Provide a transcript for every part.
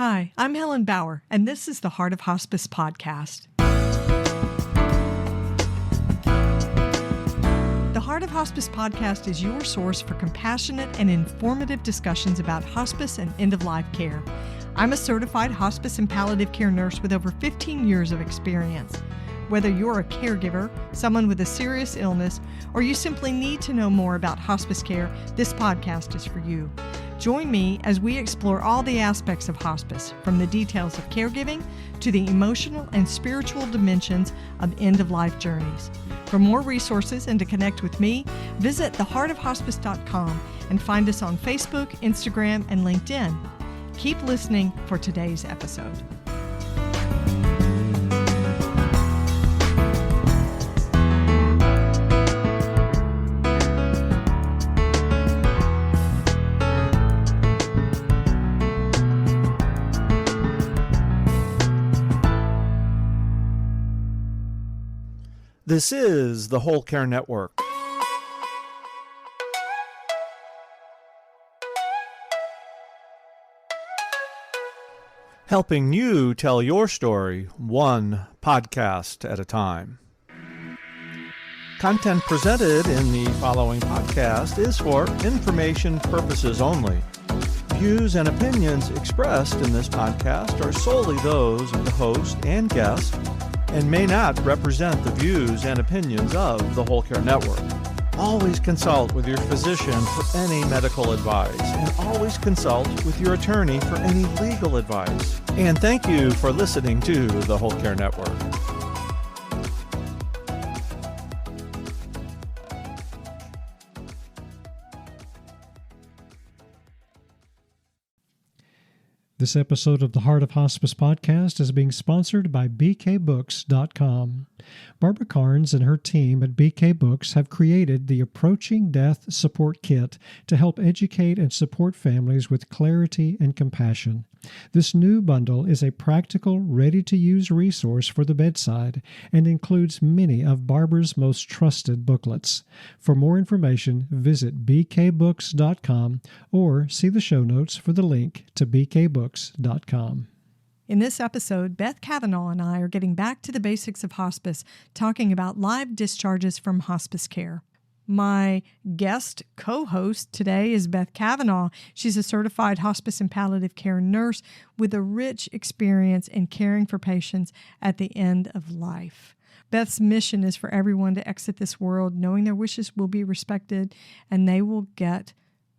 Hi, I'm Helen Bauer, and this is the Heart of Hospice podcast. The Heart of Hospice podcast is your source for compassionate and informative discussions about hospice and end-of-life care. I'm a certified hospice and palliative care nurse with over 15 years of experience. Whether you're a caregiver, someone with a serious illness, or you simply need to know more about hospice care, this podcast is for you. Join me as we explore all the aspects of hospice, from the details of caregiving to the emotional and spiritual dimensions of end-of-life journeys. For more resources and to connect with me, visit theheartofhospice.com and find us on Facebook, Instagram, and LinkedIn. Keep listening for today's episode. This is the Whole Care Network. Helping you tell your story one podcast at a time. Content presented in the following podcast is for information purposes only. Views and opinions expressed in this podcast are solely those of the host and guest and may not represent the views and opinions of the Whole Care Network. Always consult with your physician for any medical advice, and always consult with your attorney for any legal advice. And thank you for listening to the Whole Care Network. This episode of the Heart of Hospice podcast is being sponsored by bkbooks.com. Barbara Carnes and her team at BK Books have created the Approaching Death Support Kit to help educate and support families with clarity and compassion. This new bundle is a practical, ready-to-use resource for the bedside and includes many of Barbara's most trusted booklets. For more information, visit bkbooks.com or see the show notes for the link to bkbooks.com. In this episode, Beth Cavenaugh and I are getting back to the basics of hospice, talking about live discharges from hospice care. My guest co-host today is Beth Cavenaugh. She's a certified hospice and palliative care nurse with a rich experience in caring for patients at the end of life. Beth's mission is for everyone to exit this world knowing their wishes will be respected and they will get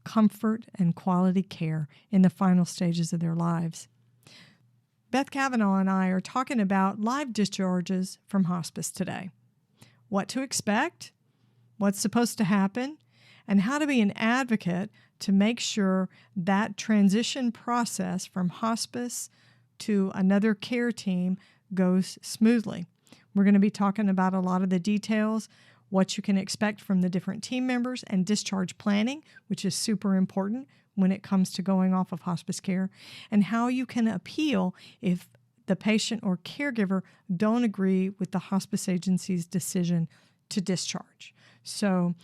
comfort and quality care in the final stages of their lives. Beth Cavenaugh and I are talking about live discharges from hospice today. What to expect, what's supposed to happen, and how to be an advocate to make sure that transition process from hospice to another care team goes smoothly. We're going to be talking about a lot of the details, what you can expect from the different team members, and discharge planning, which is super important when it comes to going off of hospice care, and how you can appeal if the patient or caregiver don't agree with the hospice agency's decision to discharge. So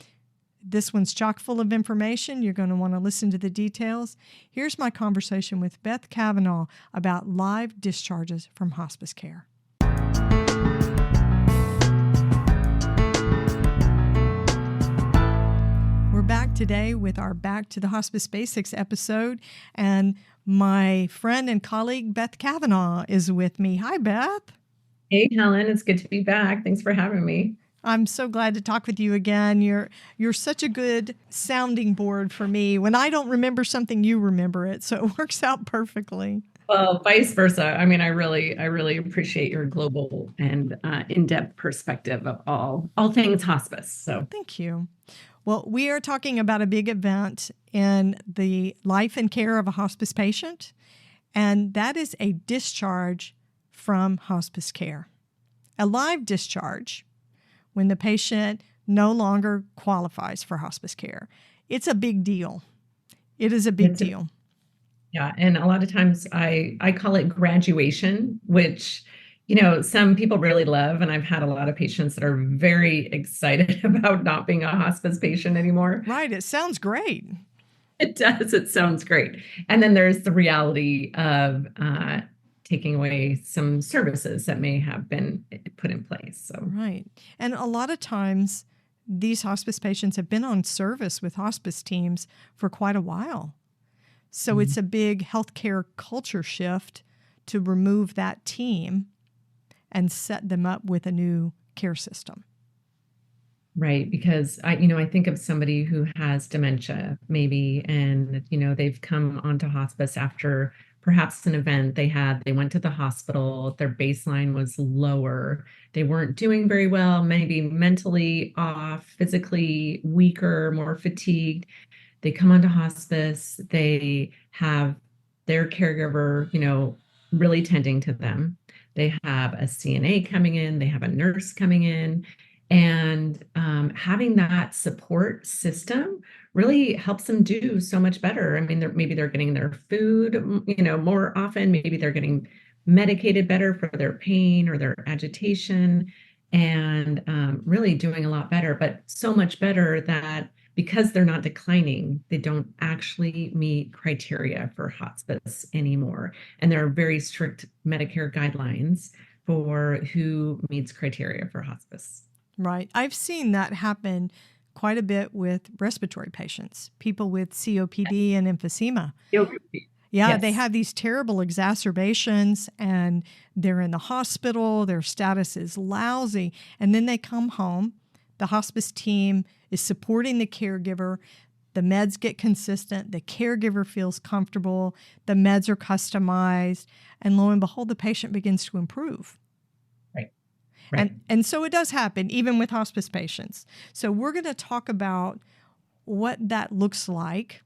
this one's chock full of information. You're going to want to listen to the details. Here's my conversation with Beth Cavenaugh about live discharges from hospice care. We're back today with our Back to the Hospice Basics episode, and my friend and colleague Beth Cavenaugh is with me. Hi, Beth. Hey, Helen. It's good to be back. Thanks for having me. I'm so glad to talk with you again. You're such a good sounding board for me. When I don't remember something, you remember it, so it works out perfectly. Well, vice versa. I mean, I really appreciate your global and in-depth perspective of all things hospice. So thank you. Well, we are talking about a big event in the life and care of a hospice patient, and that is a discharge from hospice care. A live discharge, when the patient no longer qualifies for hospice care. It's a big deal. It is a big deal. Yeah, and a lot of times I call it graduation, which some people really love, and I've had a lot of patients that are very excited about not being a hospice patient anymore. Right. It sounds great. It does. It sounds great. And then there's the reality of taking away some services that may have been put in place. So, Right. And a lot of times, these hospice patients have been on service with hospice teams for quite a while. So it's a big healthcare culture shift to remove that team and set them up with a new care system. right, because I think of somebody who has dementia maybe, and they've come onto hospice after perhaps an event they had. They went to the hospital, their baseline was lower. They weren't doing very well, maybe mentally off, physically weaker, more fatigued. They come onto hospice, they have their caregiver, really tending to them. They have a CNA coming in, they have a nurse coming in, and having that support system really helps them do so much better. I mean, maybe they're getting their food, more often. Maybe they're getting medicated better for their pain or their agitation, and really doing a lot better. But so much better that because they're not declining, they don't actually meet criteria for hospice anymore. And there are very strict Medicare guidelines for who meets criteria for hospice. Right. I've seen that happen quite a bit with respiratory patients, people with COPD and emphysema. Yeah, they Yes. have these terrible exacerbations and they're in the hospital, their status is lousy, and then they come home. The hospice team is supporting the caregiver. The meds get consistent. The caregiver feels comfortable. The meds are customized. And lo and behold, the patient begins to improve. Right. Right. And so it does happen even with hospice patients. So we're going to talk about what that looks like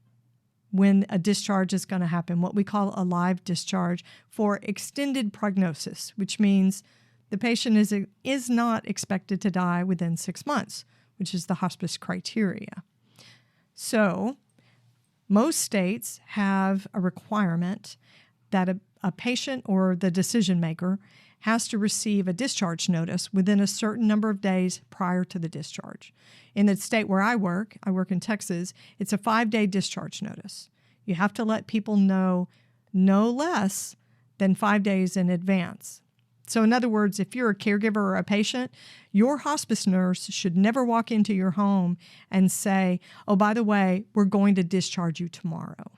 when a discharge is going to happen, what we call a live discharge for extended prognosis, which means the patient is not expected to die within 6 months, which is the hospice criteria. So most states have a requirement that a patient or the decision maker has to receive a discharge notice within a certain number of days prior to the discharge. In the state where I work in Texas, it's a 5-day discharge notice. You have to let people know no less than 5 days in advance. So in other words, if you're a caregiver or a patient, your hospice nurse should never walk into your home and say, oh, by the way, we're going to discharge you tomorrow.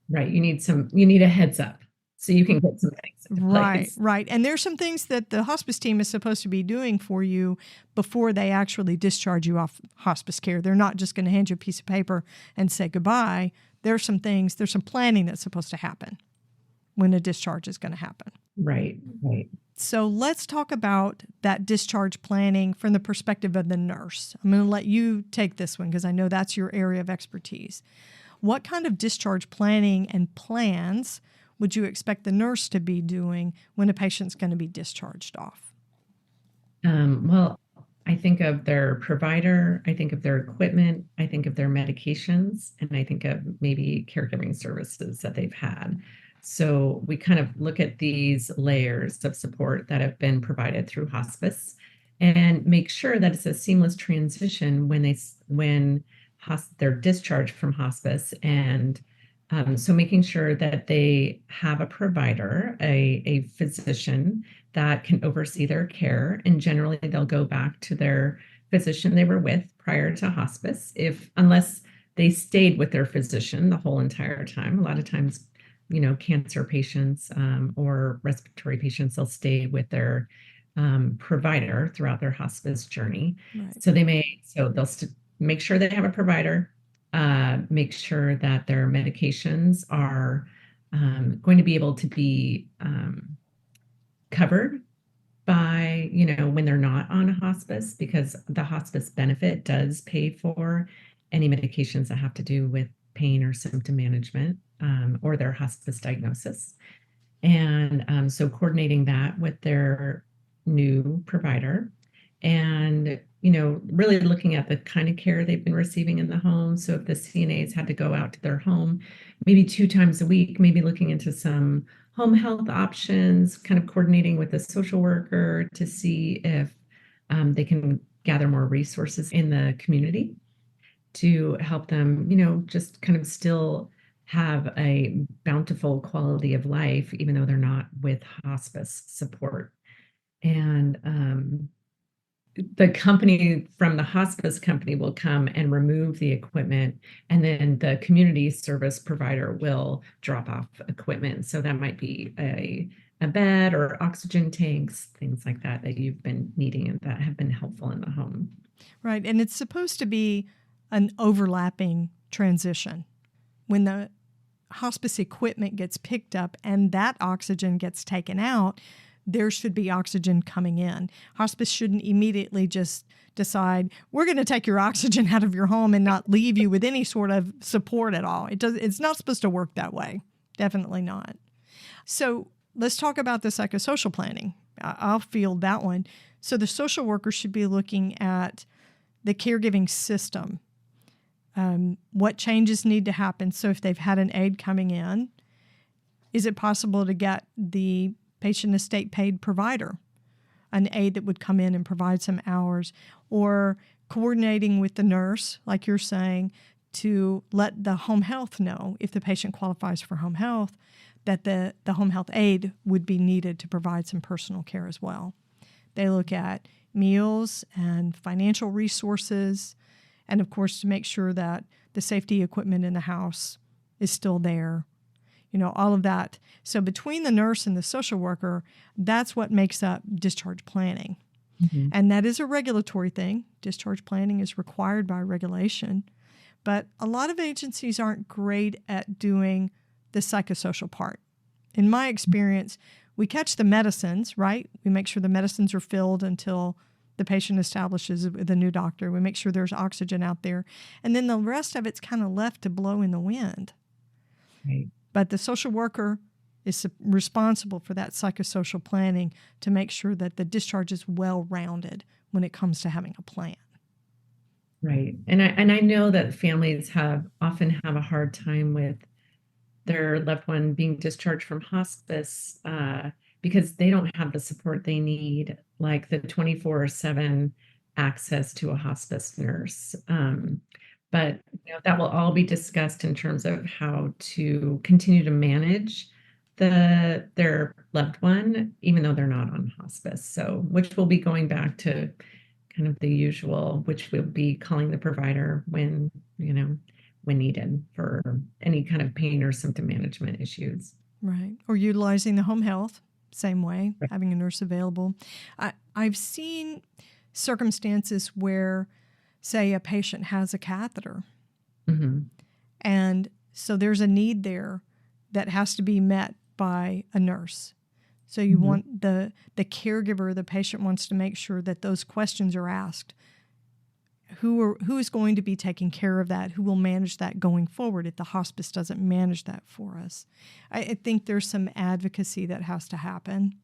Right. You need a heads up so you can get some things into place. Right. And there's some things that the hospice team is supposed to be doing for you before they actually discharge you off hospice care. They're not just going to hand you a piece of paper and say goodbye. There's some planning that's supposed to happen when a discharge is going to happen. Right. So let's talk about that discharge planning from the perspective of the nurse. I'm going to let you take this one because I know that's your area of expertise. What kind of discharge planning and plans would you expect the nurse to be doing when a patient's going to be discharged off? Well, I think of their provider, I think of their equipment, I think of their medications, and I think of maybe caregiving services that they've had. So we kind of look at these layers of support that have been provided through hospice and make sure that it's a seamless transition when they're discharged from hospice. And so making sure that they have a provider, a physician that can oversee their care. And generally they'll go back to their physician they were with prior to hospice, unless they stayed with their physician the whole entire time. A lot of times, cancer patients or respiratory patients, they'll stay with their provider throughout their hospice journey. Right. So they'll make sure they have a provider, make sure that their medications are going to be able to be covered by, when they're not on a hospice, because the hospice benefit does pay for any medications that have to do with pain or symptom management or their hospice diagnosis. And so coordinating that with their new provider and, really looking at the kind of care they've been receiving in the home. So if the CNAs had to go out to their home, maybe 2 times a week, maybe looking into some home health options, kind of coordinating with a social worker to see if they can gather more resources in the community. to help them, just kind of still have a bountiful quality of life, even though they're not with hospice support. And the company from the hospice company will come and remove the equipment, and then the community service provider will drop off equipment. So that might be a bed or oxygen tanks, things like that you've been needing and that have been helpful in the home. Right. And it's supposed to be an overlapping transition. When the hospice equipment gets picked up and that oxygen gets taken out, there should be oxygen coming in. Hospice shouldn't immediately just decide, we're going to take your oxygen out of your home and not leave you with any sort of support at all. It's not supposed to work that way. Definitely not. So let's talk about the psychosocial planning. I'll field that one. So the social worker should be looking at the caregiving system. What changes need to happen? So if they've had an aide coming in, is it possible to get the patient estate paid provider, an aide that would come in and provide some hours, or coordinating with the nurse, like you're saying, to let the home health know if the patient qualifies for home health, that the home health aide would be needed to provide some personal care as well. They look at meals and financial resources, and of course to make sure that the safety equipment in the house is still there. All of that. So between the nurse and the social worker, that's what makes up discharge planning. Mm-hmm. And that is a regulatory thing. Discharge planning is required by regulation. But a lot of agencies aren't great at doing the psychosocial part. In my experience, we catch the medicines, right? We make sure the medicines are filled until the patient establishes with a new doctor. We make sure there's oxygen out there. And then the rest of it's kind of left to blow in the wind. Right. But the social worker is responsible for that psychosocial planning to make sure that the discharge is well-rounded when it comes to having a plan. Right. And I know that families often have a hard time with their loved one being discharged from hospice because they don't have the support they need, like the 24/7 access to a hospice nurse. But that will all be discussed in terms of how to continue to manage their loved one, even though they're not on hospice. So, which will be going back to kind of the usual, which will be calling the provider when needed for any kind of pain or symptom management issues. Right. Or utilizing the home health, same way, Right. having a nurse available. I've seen circumstances where, say, a patient has a catheter. Mm-hmm. And so there's a need there that has to be met by a nurse. So you want the caregiver, the patient wants to make sure that those questions are asked. Who is going to be taking care of that? Who will manage that going forward if the hospice doesn't manage that for us? I think there's some advocacy that has to happen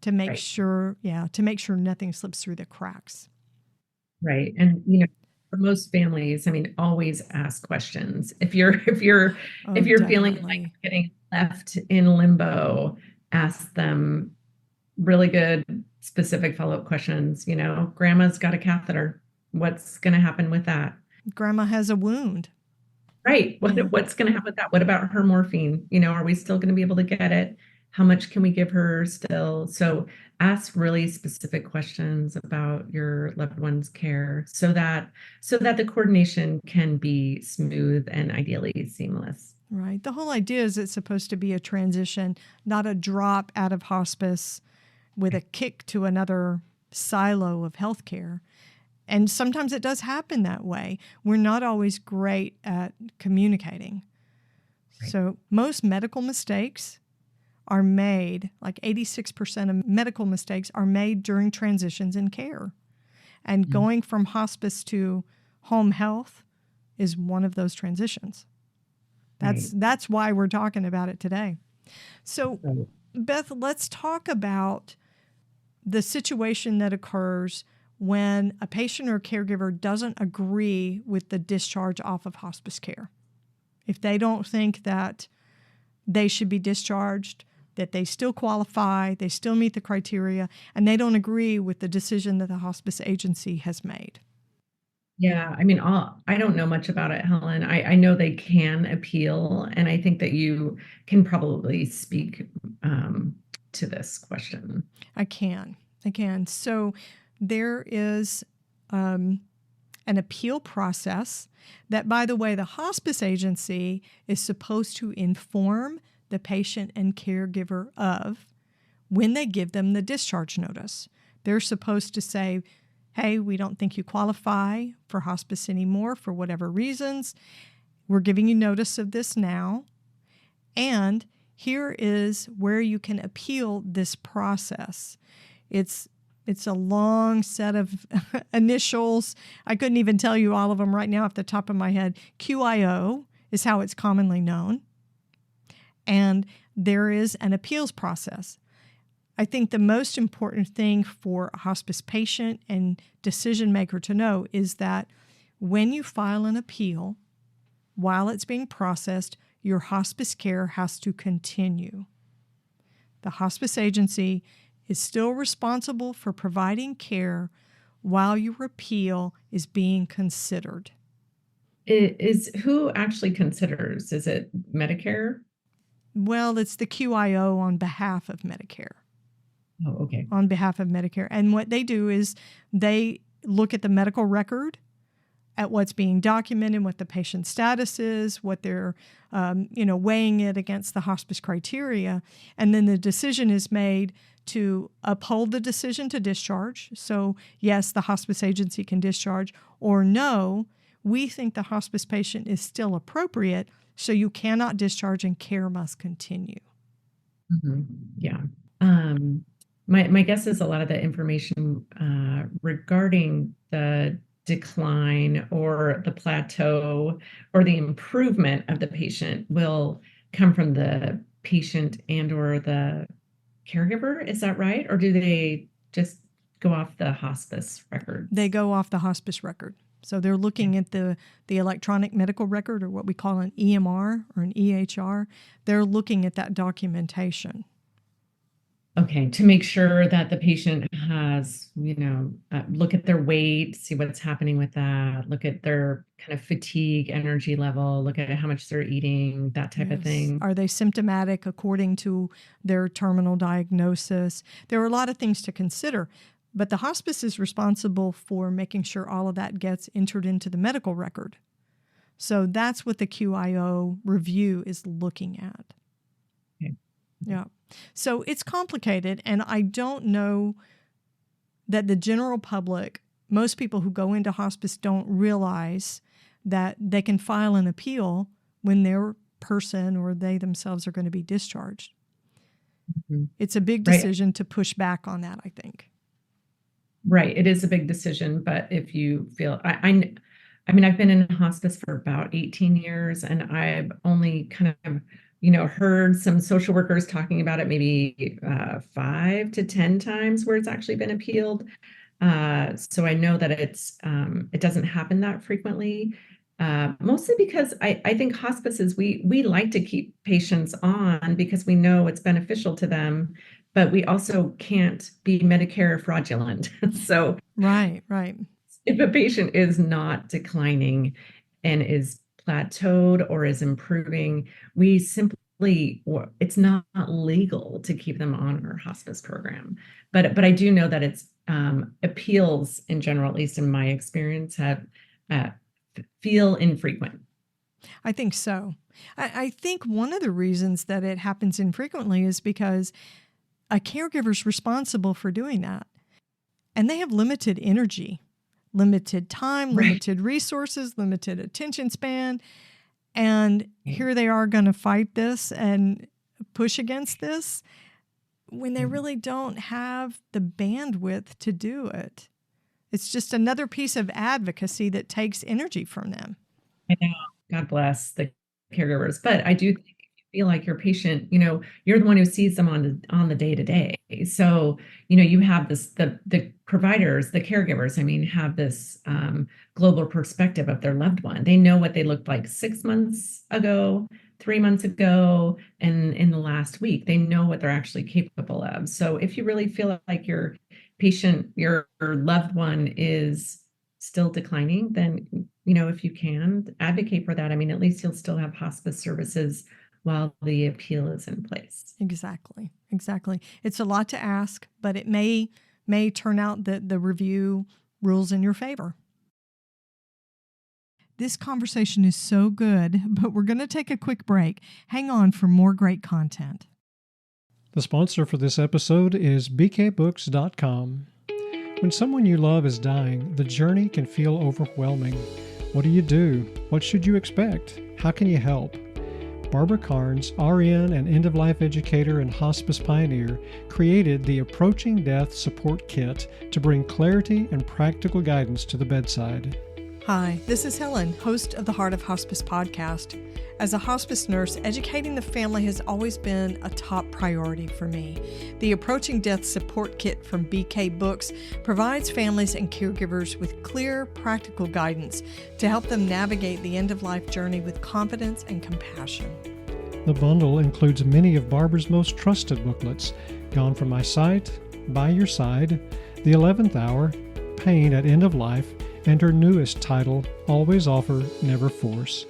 to make sure nothing slips through the cracks. Right. And, for most families, always ask questions. If you're feeling like getting left in limbo, ask them really good, specific follow-up questions. Grandma's got a catheter. What's going to happen with that? Grandma has a wound. Right. What's going to happen with that? What about her morphine? Are we still going to be able to get it? How much can we give her still? So ask really specific questions about your loved one's care so that the coordination can be smooth and ideally seamless. Right. The whole idea is it's supposed to be a transition, not a drop out of hospice with a kick to another silo of healthcare. And sometimes it does happen that way. We're not always great at communicating. Right. So most medical mistakes are made, like 86% of medical mistakes are made during transitions in care. And going from hospice to home health is one of those transitions. That's why we're talking about it today. So, Beth, let's talk about the situation that occurs when a patient or caregiver doesn't agree with the discharge off of hospice care. If they don't think that they should be discharged, that they still qualify, they still meet the criteria, and they don't agree with the decision that the hospice agency has made. Yeah, I mean, I don't know much about it, Helen. I know they can appeal, and I think that you can probably speak um, to this question. I can. I can. So there is an appeal process that, by the way, the hospice agency is supposed to inform the patient and caregiver of when they give them the discharge notice. They're supposed to say, hey, we don't think you qualify for hospice anymore for whatever reasons. We're giving you notice of this now. And here is where you can appeal this process. It's a long set of initials. I couldn't even tell you all of them right now off the top of my head. QIO is how it's commonly known. And there is an appeals process. I think the most important thing for a hospice patient and decision maker to know is that when you file an appeal, while it's being processed, your hospice care has to continue. The hospice agency is still responsible for providing care while your appeal is being considered. Who actually considers? Is it Medicare? Well, it's the QIO on behalf of Medicare. Oh, okay. On behalf of Medicare. And what they do is they look at the medical record, at what's being documented, what the patient's status is, what they're, weighing it against the hospice criteria. And then the decision is made to uphold the decision to discharge. So, yes, the hospice agency can discharge, or no, we think the hospice patient is still appropriate, so you cannot discharge and care must continue. Mm-hmm. Yeah. My guess is a lot of the information regarding the decline or the plateau or the improvement of the patient will come from the patient and or the caregiver. Is that right? Or do they just go off the hospice record? They go off the hospice record. So they're looking at the electronic medical record, or what we call an EMR or an EHR. They're looking at that documentation. Okay, to make sure that the patient has, look at their weight, see what's happening with that, look at their kind of fatigue, energy level, look at how much they're eating, that type of thing. Are they symptomatic according to their terminal diagnosis? There are a lot of things to consider, but the hospice is responsible for making sure all of that gets entered into the medical record. So that's what the QIO review is looking at. Okay. Yeah. So it's complicated, and I don't know that the general public, most people who go into hospice don't realize that they can file an appeal when their person or they themselves are going to be discharged. Mm-hmm. It's a big decision to push back on that, I think. Right. It is a big decision, but if you feel, I mean, I've been in hospice for about 18 years, and I've only kind of heard some social workers talking about it maybe 5 to 10 times where it's actually been appealed. So I know that it doesn't happen that frequently, mostly because I think hospices, we like to keep patients on because we know it's beneficial to them, but we also can't be Medicare fraudulent. So right. If a patient is not declining and is plateaued or is improving, we simply, it's not legal to keep them on our hospice program. But I do know that it's appeals in general, at least in my experience, have feel infrequent. I think so. I think one of the reasons that it happens infrequently is because a caregiver's responsible for doing that, and they have limited energy, limited time, limited resources, limited attention span. And here they are going to fight this and push against this when they really don't have the bandwidth to do it. It's just another piece of advocacy that takes energy from them. I know. God bless the caregivers. But I do think if you feel like your patient, you're the one who sees them on the day to day. So, you have this, the providers, the caregivers, have this global perspective of their loved one. They know what they looked like 6 months ago, 3 months ago, and in the last week. They know what they're actually capable of. So if you really feel like your patient, your loved one is still declining, then, if you can advocate for that, I mean, at least you'll still have hospice services while the appeal is in place. Exactly. It's a lot to ask, but it may turn out that the review rules in your favor. This conversation is so good, but we're going to take a quick break. Hang on for more great content. The sponsor for this episode is bkbooks.com. When someone you love is dying, the journey can feel overwhelming. What do? What should you expect? How can you help? Barbara Carnes, RN and end-of-life educator and hospice pioneer, created the Approaching Death Support Kit to bring clarity and practical guidance to the bedside. Hi, this is Helen, host of the Heart of Hospice podcast. As a hospice nurse, educating the family has always been a top priority for me. The Approaching Death Support Kit from BK Books provides families and caregivers with clear, practical guidance to help them navigate the end-of-life journey with confidence and compassion. The bundle includes many of Barbara's most trusted booklets, Gone From My Sight, By Your Side, The 11th Hour, Pain at End of Life, and her newest title, Always Offer, Never Force.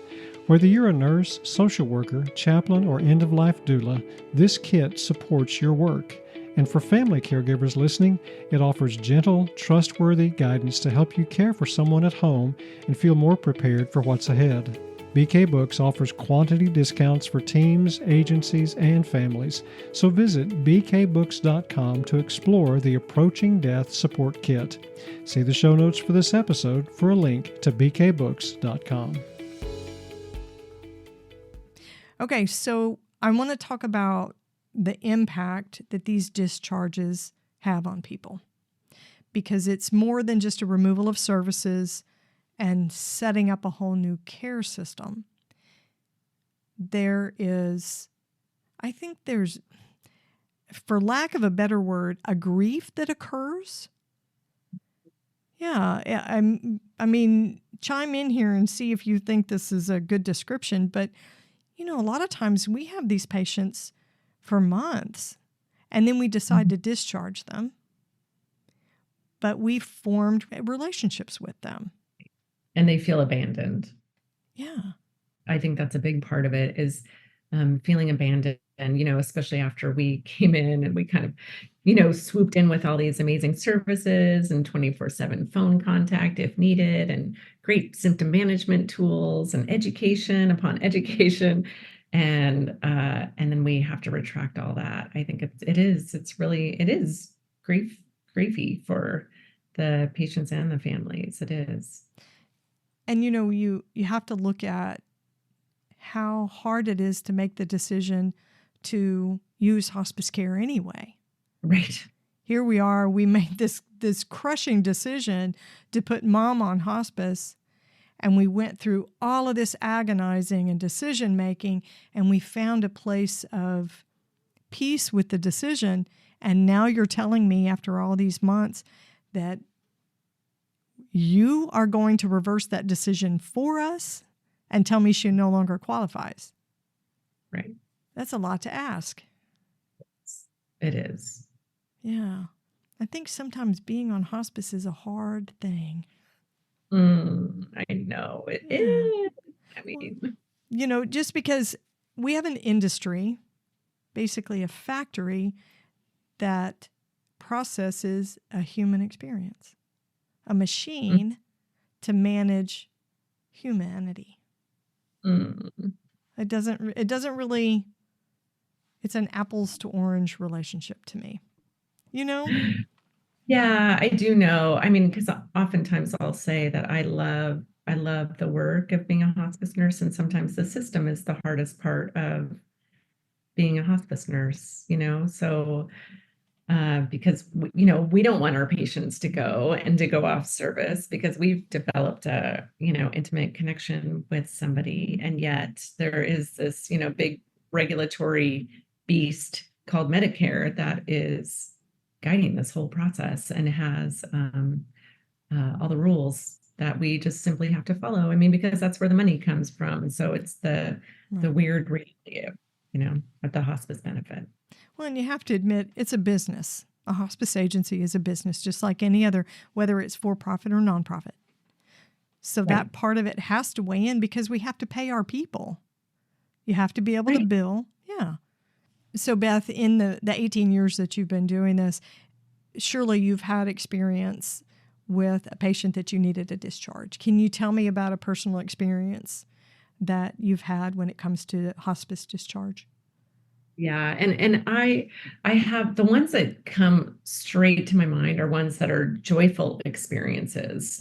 Whether you're a nurse, social worker, chaplain, or end-of-life doula, this kit supports your work. And for family caregivers listening, it offers gentle, trustworthy guidance to help you care for someone at home and feel more prepared for what's ahead. BK Books offers quantity discounts for teams, agencies, and families, so visit bkbooks.com to explore the Approaching Death Support Kit. See the show notes for this episode for a link to bkbooks.com. Okay, so I want to talk about the impact that these discharges have on people, because it's more than just a removal of services and setting up a whole new care system. I think there's, for lack of a better word, a grief that occurs. Yeah, I mean, chime in here and see if you think this is a good description, but a lot of times we have these patients for months and then we decide to discharge them, but we've formed relationships with them. And they feel abandoned. Yeah. I think that's a big part of it is feeling abandoned, especially after we came in and we kind of, swooped in with all these amazing services and 24/7 phone contact if needed and great symptom management tools and education upon education. And then we have to retract all that. I think it is griefy for the patients and the families. It is. And you have to look at how hard it is to make the decision to use hospice care anyway. Right. Here we are, we made this crushing decision to put mom on hospice, and we went through all of this agonizing and decision making, and we found a place of peace with the decision. And now you're telling me after all these months that you are going to reverse that decision for us and tell me she no longer qualifies. Right. That's a lot to ask. It is. Yeah. I think sometimes being on hospice is a hard thing. I know it is. I mean, just because we have an industry, basically a factory, that processes a human experience, a machine to manage humanity. It doesn't really, it's an apples to orange relationship to me. Yeah, I do know. I mean, because oftentimes I'll say that I love the work of being a hospice nurse, and sometimes the system is the hardest part of being a hospice nurse, so because we don't want our patients to go off service because we've developed a intimate connection with somebody, and yet there is this big regulatory beast called Medicare that is guiding this whole process and has all the rules that we just simply have to follow. I mean, because that's where the money comes from. So it's the weird reality of the hospice benefit. Well, and you have to admit, it's a business. A hospice agency is a business, just like any other, whether it's for-profit or nonprofit. So that part of it has to weigh in because we have to pay our people. You have to be able to bill. Yeah. So Beth, in the 18 years that you've been doing this, surely you've had experience with a patient that you needed a discharge. Can you tell me about a personal experience that you've had when it comes to hospice discharge? Yeah. And I have the ones that come straight to my mind are ones that are joyful experiences,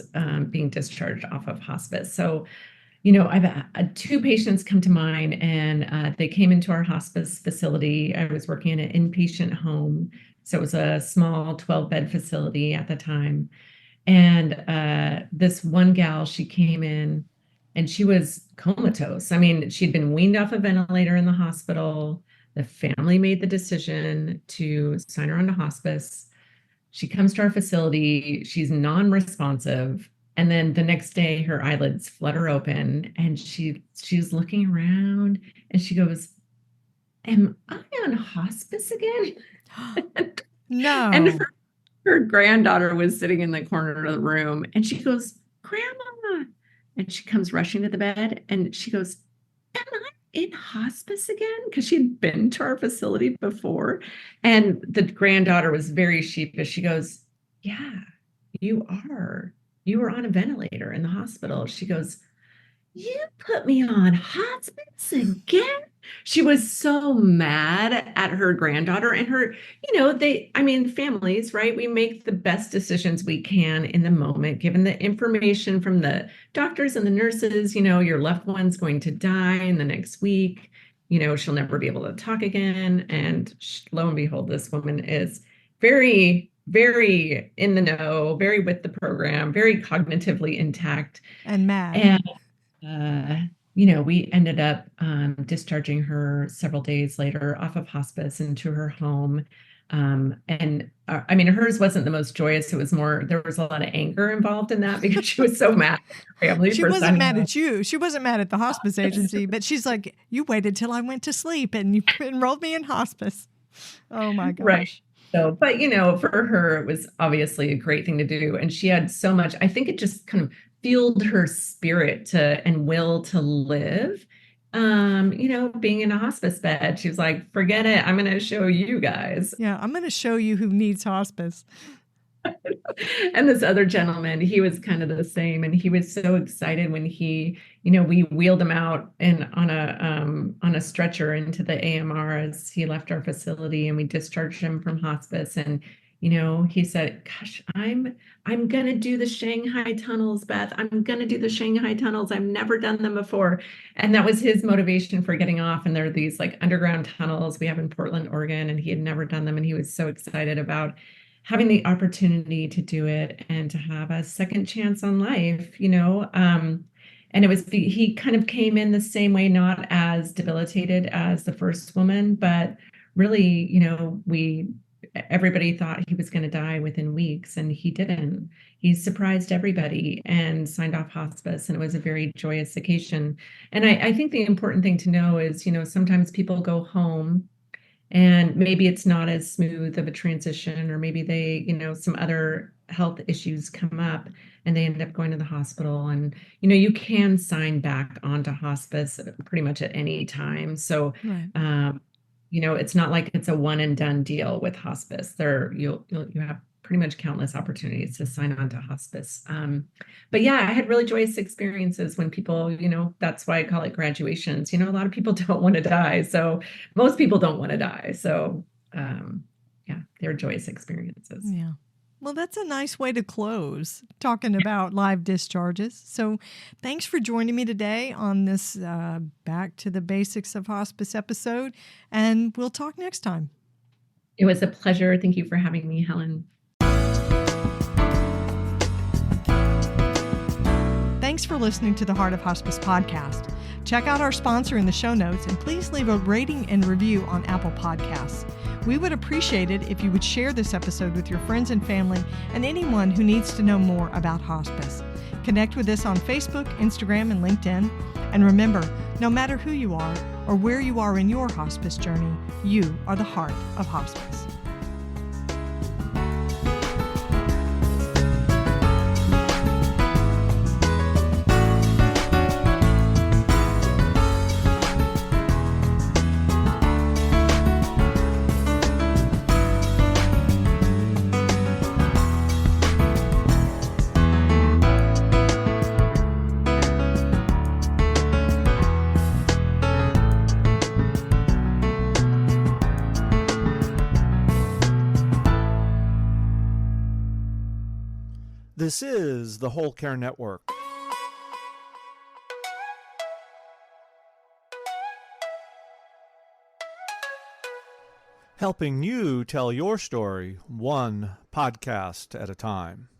being discharged off of hospice. So, I've had two patients come to mind, and they came into our hospice facility. I was working in an inpatient home. So it was a small 12-bed facility at the time. And this one gal, she came in and she was comatose. I mean, she'd been weaned off a ventilator in the hospital. The family made the decision to sign her on to hospice. She comes to our facility. She's non-responsive. And then the next day, her eyelids flutter open and she's looking around and she goes, "Am I on hospice again?" No. And her granddaughter was sitting in the corner of the room and she goes, "Grandma." And she comes rushing to the bed and she goes, "Am I in hospice again?" Because she'd been to our facility before. And the granddaughter was very sheepish. She goes, "Yeah, you are. You were on a ventilator in the hospital." She goes, "You put me on hospice again?" She was so mad at her granddaughter and her, families, right? We make the best decisions we can in the moment, given the information from the doctors and the nurses, your loved one's going to die in the next week, she'll never be able to talk again. And lo and behold, this woman is very, very in the know, very with the program, very cognitively intact. And mad. And, we ended up discharging her several days later off of hospice into her home. Hers wasn't the most joyous. It was more, there was a lot of anger involved in that because she was so mad at her family. She wasn't mad at you. She wasn't mad at the hospice agency, but she's like, "You waited till I went to sleep and you enrolled me in hospice." Oh my gosh. Right. So, but for her, it was obviously a great thing to do. And she had so much, I think it just kind of fueled her spirit and will to live. Being in a hospice bed, she was like, "Forget it. I'm going to show you guys." Yeah, I'm going to show you who needs hospice. And this other gentleman, he was kind of the same. And he was so excited when we wheeled him out on a stretcher into the AMR as he left our facility, and we discharged him from hospice. And he said, "Gosh, I'm going to do the Shanghai tunnels, Beth. I'm going to do the Shanghai tunnels. I've never done them before." And that was his motivation for getting off. And there are these like underground tunnels we have in Portland, Oregon, and he had never done them. And he was so excited about having the opportunity to do it and to have a second chance on life, and he kind of came in the same way, not as debilitated as the first woman, but really, everybody thought he was going to die within weeks, and he didn't. He surprised everybody and signed off hospice, and it was a very joyous occasion. And I think the important thing to know is, sometimes people go home and maybe it's not as smooth of a transition, or maybe they, some other health issues come up and they end up going to the hospital. And, you can sign back onto hospice pretty much at any time. So, right. It's not like it's a one and done deal with hospice. You have pretty much countless opportunities to sign on to hospice. But yeah, I had really joyous experiences when people, that's why I call it graduations. A lot of people don't want to die. So most people don't want to die. So they're joyous experiences. Yeah. Well, that's a nice way to close, talking about live discharges. So thanks for joining me today on this Back to the Basics of Hospice episode, and we'll talk next time. It was a pleasure. Thank you for having me, Helen. Thanks for listening to the Heart of Hospice podcast. Check out our sponsor in the show notes, and please leave a rating and review on Apple Podcasts. We would appreciate it if you would share this episode with your friends and family and anyone who needs to know more about hospice. Connect with us on Facebook, Instagram, and LinkedIn. And remember, no matter who you are or where you are in your hospice journey, you are the heart of hospice. This is the Whole Care Network. Helping you tell your story one podcast at a time.